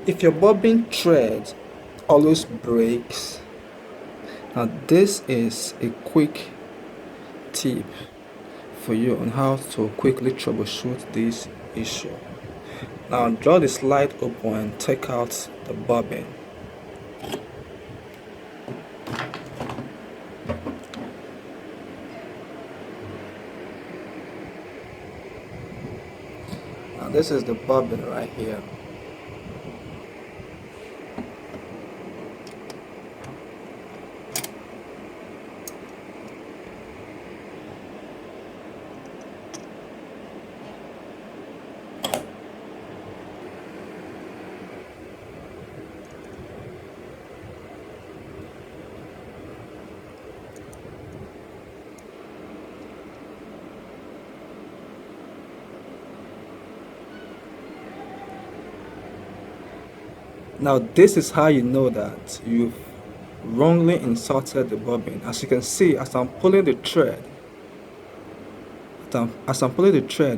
If your bobbin thread always breaks, now this is a quick tip for you on how to quickly troubleshoot this issue. Now draw the slide open and take out the bobbin. Now this is the bobbin right here. Now this is how you know that you've wrongly inserted the bobbin. As you can see, as I'm pulling the thread,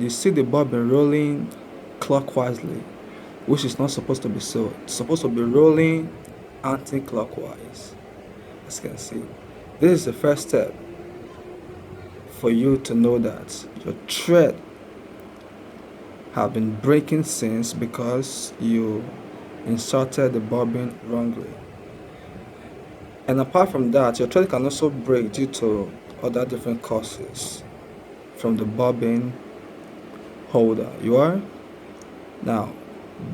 you see the bobbin rolling clockwisely, which is not supposed to be so. It's supposed to be rolling anti-clockwise. As you can see, this is the first step for you to know that your thread have been breaking since because you inserted the bobbin wrongly. And apart from that, your thread can also break due to other different causes from the bobbin holder. Now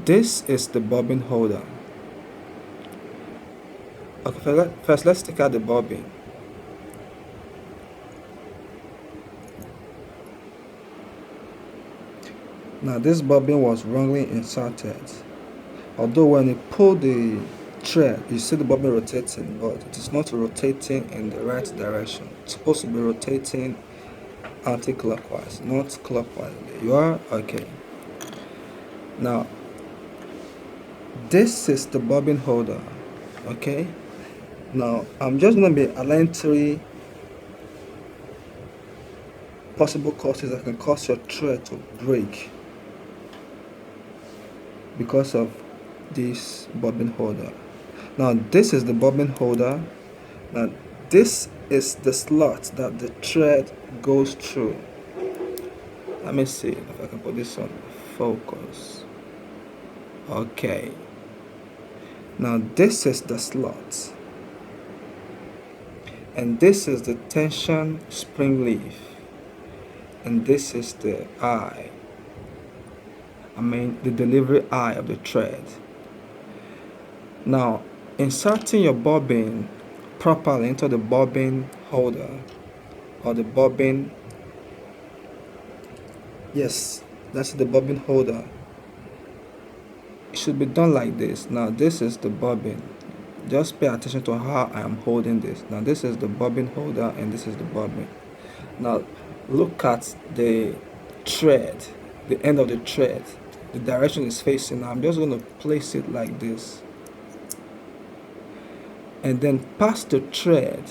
this is the bobbin holder. Okay, first let's take out the bobbin. Now this bobbin was wrongly inserted. Although when you pull the thread, you see the bobbin rotating, but it is not rotating in the right direction. It's supposed to be rotating anti-clockwise, not clockwise. Okay. Now this is the bobbin holder. Okay. Now I'm just going to be aligning 3 possible causes that can cause your thread to break because of this bobbin holder. Now this is the bobbin holder. Now this is the slot that the thread goes through. Let me see if I can put this on focus. Okay. Now this is the slot, and this is the tension spring leaf, and this is the eye. The delivery eye of the thread. Now, inserting your bobbin properly into the bobbin holder or the bobbin, yes, that's the bobbin holder. It should be done like this. Now, this is the bobbin. Just pay attention to how I am holding this. Now, this is the bobbin holder and this is the bobbin. Now, look at the thread, the end of the thread. The direction is facing. Now I'm just going to place it like this and then pass the thread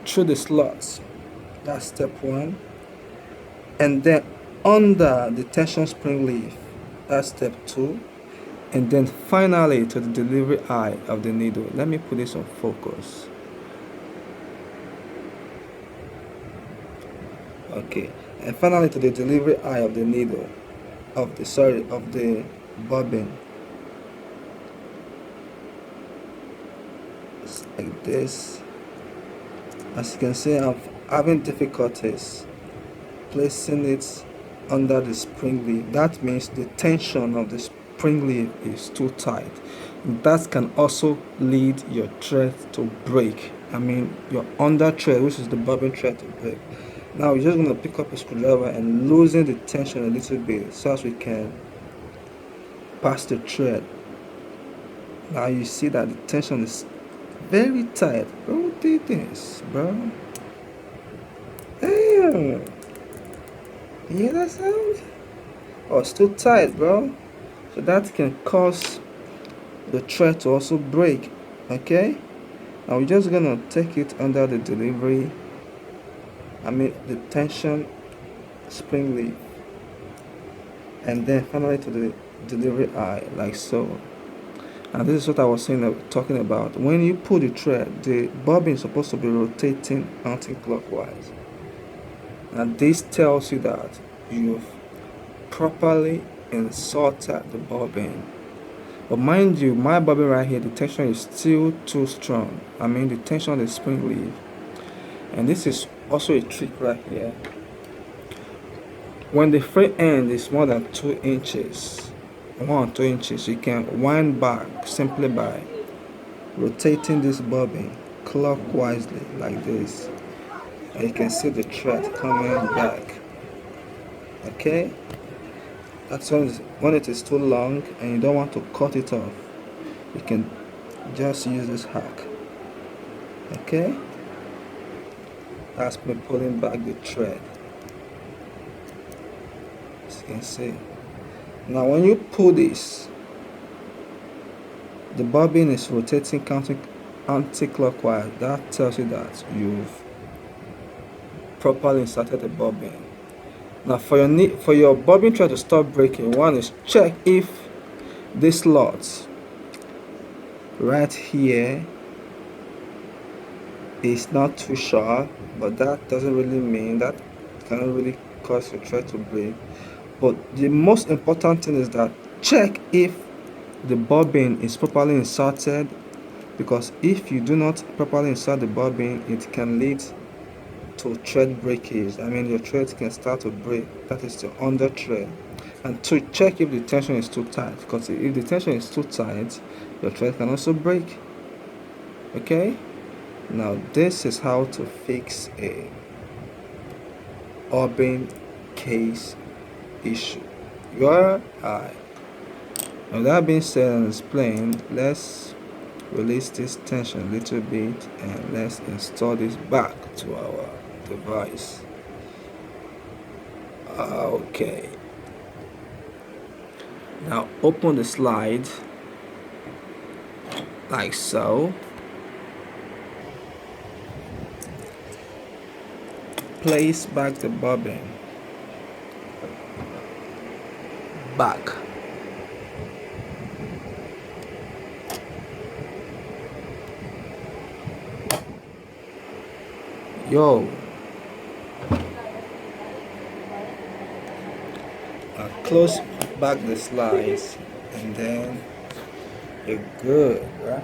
through the slots. That's step 1. And then under the tension spring leaf. That's step 2. And then finally to the delivery eye of the needle. Let me put this on focus. Okay. And finally to the delivery eye of the needle, of the bobbin. It's like this. As you can see, I'm having difficulties placing it under the spring leaf. That means the tension of the spring leaf is too tight. That can also lead your thread to break. Your under thread, which is the bobbin thread, to break. Now we're just going to pick up a screwdriver and loosen the tension a little bit so as we can pass the thread. Now you see that the tension is very tight. Bro, what do you think, bro? Damn. You hear that sound? Oh, it's too tight, bro. So that can cause the thread to also break. Okay? Now we're just going to take it under the delivery, the tension spring leaf, and then finally to the delivery eye, like so. And this is what I was saying, talking about. When you pull the thread, the bobbin is supposed to be rotating anti-clockwise. And this tells you that you've properly inserted the bobbin. But mind you, my bobbin right here, the tension is still too strong. I mean, the tension on the spring leaf. And this is also a trick right here. When the free end is more than 2 inches, 1 or 2 inches, you can wind back simply by rotating this bobbin clockwise like this, and you can see the thread coming back. Okay, that's when it is too long and you don't want to cut it off, you can just use this hack. Okay, that's me pulling back the thread, as you can see. Now when you pull this, the bobbin is rotating anti-clockwise. That tells you that you've properly inserted the bobbin. Now for your bobbin thread to stop breaking, one is check if this slot right here is not too short, but that doesn't really mean that cannot really cause your thread to break. But the most important thing is that check if the bobbin is properly inserted, because if you do not properly insert the bobbin, it can lead to thread breakage. I mean, your thread can start to break. That is the under thread. And to check if the tension is too tight, because if the tension is too tight, your thread can also break. Okay, now this is how to fix a bobbin case issue. Your eye. Now that being said and explained, let's release this tension a little bit and let's install this back to our device. Okay, now open the slide like so. Place back the bobbin back. Yo, close back the slides and then you're good, right?